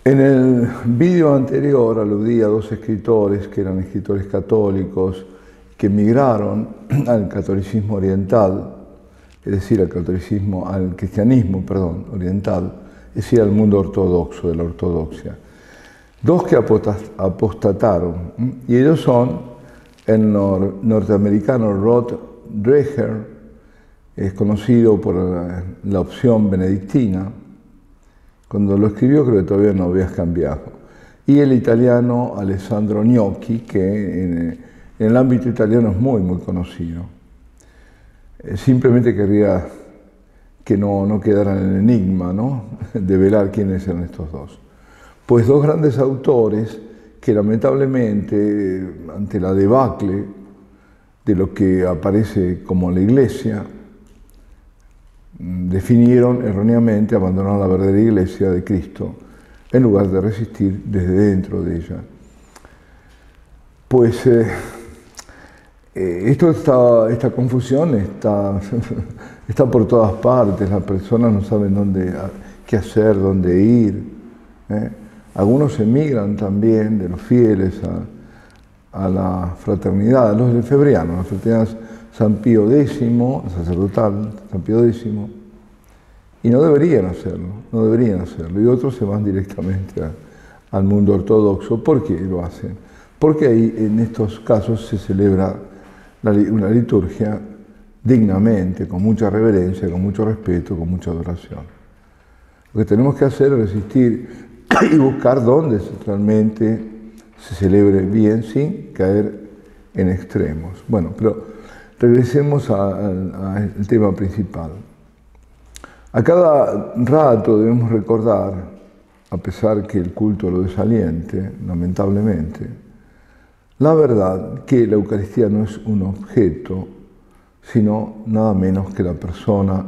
En el vídeo anterior aludí a dos escritores que eran escritores católicos que emigraron al catolicismo oriental, es decir, al cristianismo, oriental, es decir, al mundo ortodoxo, de la ortodoxia. Dos que apostataron, y ellos son el norteamericano Rod Dreher, es conocido por la opción benedictina. Cuando lo escribió creo que todavía no habías cambiado. Y el italiano Alessandro Gnocchi, que en el ámbito italiano es muy conocido. Simplemente quería que no quedara en el enigma, ¿no?, de velar quiénes eran estos dos. Pues dos grandes autores que lamentablemente, ante la debacle de lo que aparece como la Iglesia, definieron erróneamente abandonar la verdadera Iglesia de Cristo en lugar de resistir desde dentro de ella. Pues esta confusión está por todas partes, las personas no saben qué hacer, dónde ir. Algunos emigran también de los fieles a la fraternidad, a los lefebrianos, la fraternidad San Pío X, sacerdotal, San Pío X, y no deberían hacerlo, y otros se van directamente al mundo ortodoxo. ¿Por qué lo hacen? Porque ahí, en estos casos, se celebra una liturgia dignamente, con mucha reverencia, con mucho respeto, con mucha adoración. Lo que tenemos que hacer es resistir y buscar dónde realmente se celebre bien sin caer en extremos. Bueno, pero regresemos al tema principal. A cada rato debemos recordar, a pesar que el culto lo desaliente, lamentablemente, la verdad que la Eucaristía no es un objeto, sino nada menos que la persona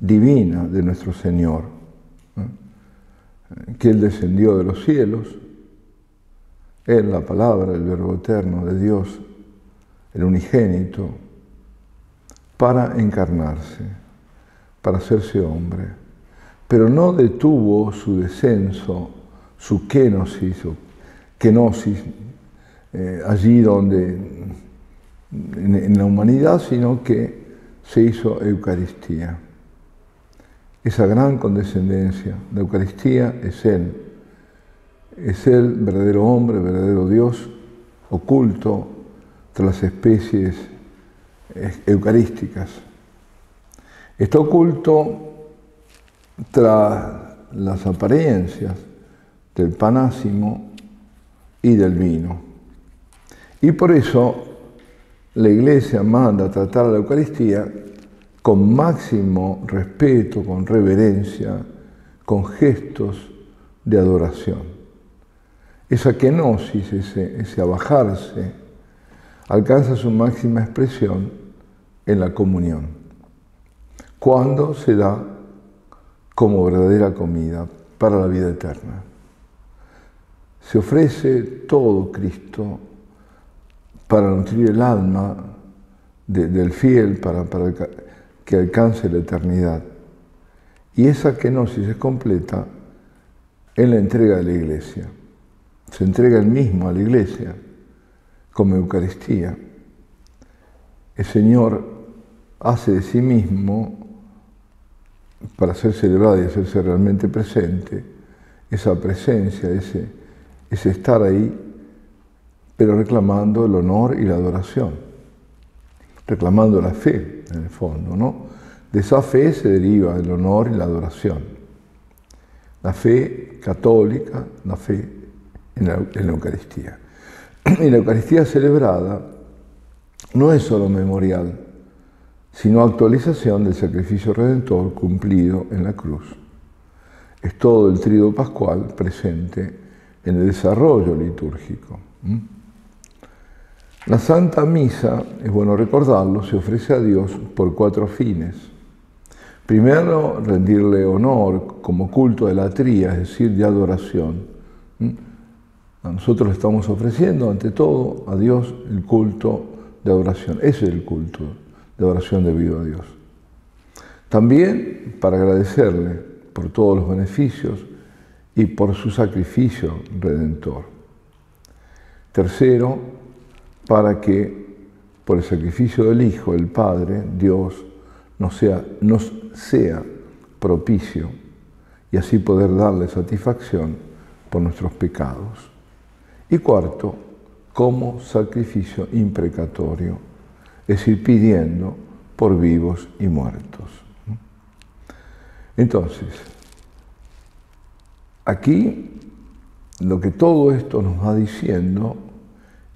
divina de nuestro Señor, que Él descendió de los cielos, Él, la palabra, el Verbo eterno de Dios, el unigénito, para encarnarse, para hacerse hombre, pero no detuvo su descenso, su kenosis, allí donde, en la humanidad, sino que se hizo Eucaristía. Esa gran condescendencia, la Eucaristía es Él verdadero hombre, verdadero Dios, oculto tras las especies eucarísticas. Está oculto tras las apariencias del panásimo y del vino. Y por eso la Iglesia manda a tratar a la Eucaristía con máximo respeto, con reverencia, con gestos de adoración. Esa kenosis, ese abajarse, alcanza su máxima expresión en la comunión, cuando se da como verdadera comida para la vida eterna. Se ofrece todo Cristo para nutrir el alma del fiel, para que alcance la eternidad. Y esa kenosis es completa en la entrega de la Iglesia. Se entrega Él mismo a la Iglesia como Eucaristía. El Señor hace de sí mismo, para ser celebrado y hacerse realmente presente, esa presencia, ese estar ahí, pero reclamando el honor y la adoración, reclamando la fe, en el fondo, ¿no? De esa fe se deriva el honor y la adoración. La fe católica, la fe en la Eucaristía. Y la Eucaristía celebrada no es solo memorial, sino actualización del sacrificio redentor cumplido en la cruz. Es todo el tríodo pascual presente en el desarrollo litúrgico. La Santa Misa, es bueno recordarlo, se ofrece a Dios por 4 fines. Primero, rendirle honor como culto de la tría, es decir, de adoración. Nosotros le estamos ofreciendo, ante todo, a Dios el culto de adoración. Ese es el culto de adoración debido a Dios. También para agradecerle por todos los beneficios y por su sacrificio redentor. Tercero, para que por el sacrificio del Hijo, el Padre, Dios, nos sea propicio y así poder darle satisfacción por nuestros pecados. Y cuarto, como sacrificio imprecatorio, es decir, pidiendo por vivos y muertos. Entonces, aquí lo que todo esto nos va diciendo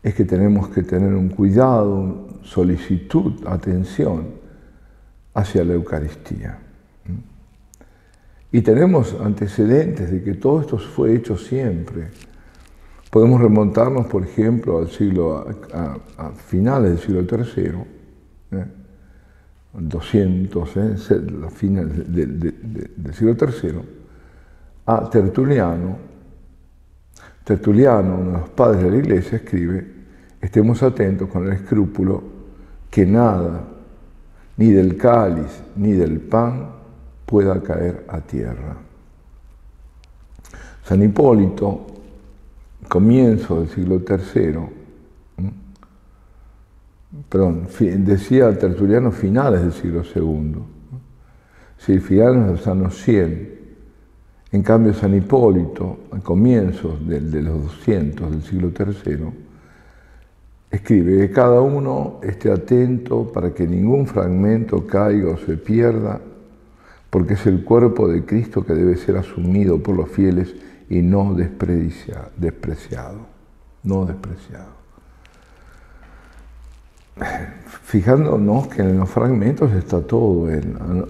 es que tenemos que tener un cuidado, solicitud, atención hacia la Eucaristía. Y tenemos antecedentes de que todo esto fue hecho siempre. Podemos remontarnos, por ejemplo, a finales del siglo III, 200, a finales del siglo III, a Tertuliano. Tertuliano, uno de los padres de la Iglesia, escribe: estemos atentos con el escrúpulo que nada, ni del cáliz ni del pan, pueda caer a tierra. San Hipólito, comienzo del siglo III, decía Tertuliano finales del siglo II, si finales de los años 100. En cambio, San Hipólito, a comienzos de los 200 del siglo III, escribe que cada uno esté atento para que ningún fragmento caiga o se pierda, porque es el cuerpo de Cristo que debe ser asumido por los fieles y no despreciado. No despreciado. Fijándonos que en los fragmentos está todo,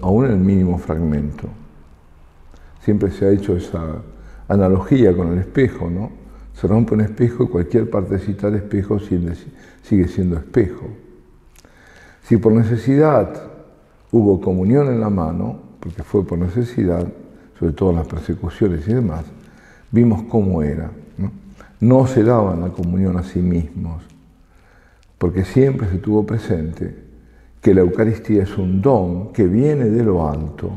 aún en el mínimo fragmento. Siempre se ha hecho esa analogía con el espejo, ¿no? Se rompe un espejo y cualquier partecita del espejo sigue siendo espejo. Si por necesidad hubo comunión en la mano, porque fue por necesidad, sobre todo en las persecuciones y demás, vimos cómo era, ¿no? No se daban la comunión a sí mismos, porque siempre se tuvo presente que la Eucaristía es un don que viene de lo alto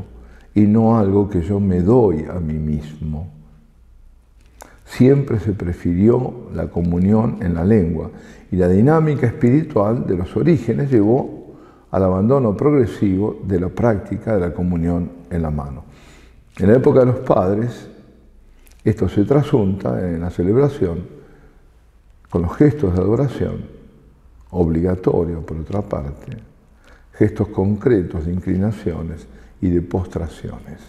y no algo que yo me doy a mí mismo. Siempre se prefirió la comunión en la lengua y la dinámica espiritual de los orígenes llevó al abandono progresivo de la práctica de la comunión en la mano. En la época de los padres, esto se trasunta en la celebración con los gestos de adoración, obligatorio por otra parte, gestos concretos de inclinaciones y de postraciones.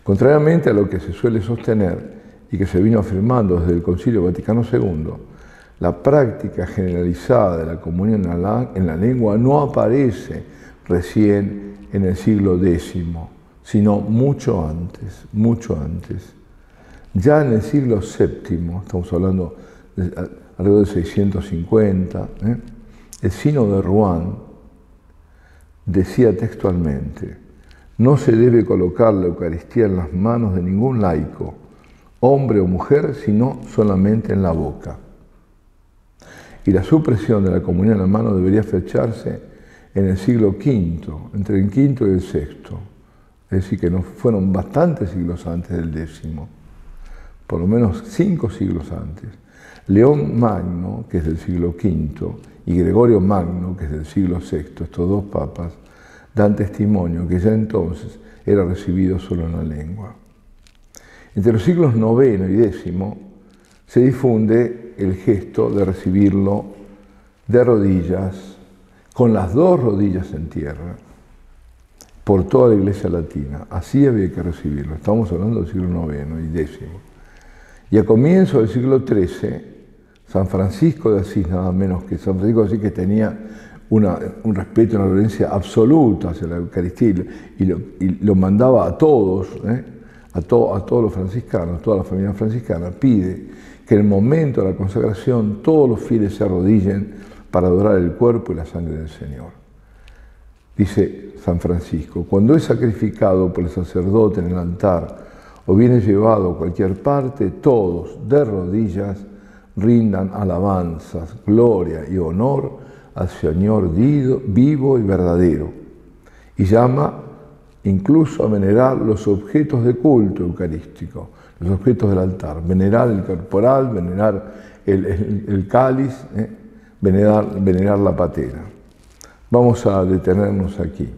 Contrariamente a lo que se suele sostener y que se vino afirmando desde el Concilio Vaticano II, la práctica generalizada de la comunión en la lengua no aparece recién en el siglo X, sino mucho antes, mucho antes. Ya en el siglo VII, estamos hablando de alrededor de 650, el Sínodo de Rouen decía textualmente: no se debe colocar la Eucaristía en las manos de ningún laico, hombre o mujer, sino solamente en la boca. Y la supresión de la comunión en la mano debería fecharse en el siglo V, entre el V y el VI. Es decir, que no fueron bastantes siglos antes del X, por lo menos 5 siglos antes. León Magno, que es del siglo V, y Gregorio Magno, que es del siglo VI, estos dos papas, dan testimonio que ya entonces era recibido solo en la lengua. Entre los siglos IX y X se difunde el gesto de recibirlo de rodillas, con las dos rodillas en tierra, por toda la Iglesia latina. Así había que recibirlo. Estamos hablando del siglo IX y X. Y a comienzos del siglo XIII, San Francisco de Asís, nada menos que San Francisco de Asís, que tenía un respeto y una reverencia absoluta hacia la Eucaristía y lo mandaba a todos, a todos los franciscanos, toda la familia franciscana, pide que en el momento de la consagración todos los fieles se arrodillen para adorar el cuerpo y la sangre del Señor. Dice San Francisco: cuando es sacrificado por el sacerdote en el altar o viene llevado a cualquier parte, todos de rodillas rindan alabanzas, gloria y honor al Señor vivo y verdadero, y llama incluso a venerar los objetos de culto eucarístico, los objetos del altar, venerar el corporal, venerar el cáliz, venerar la patena. Vamos a detenernos aquí.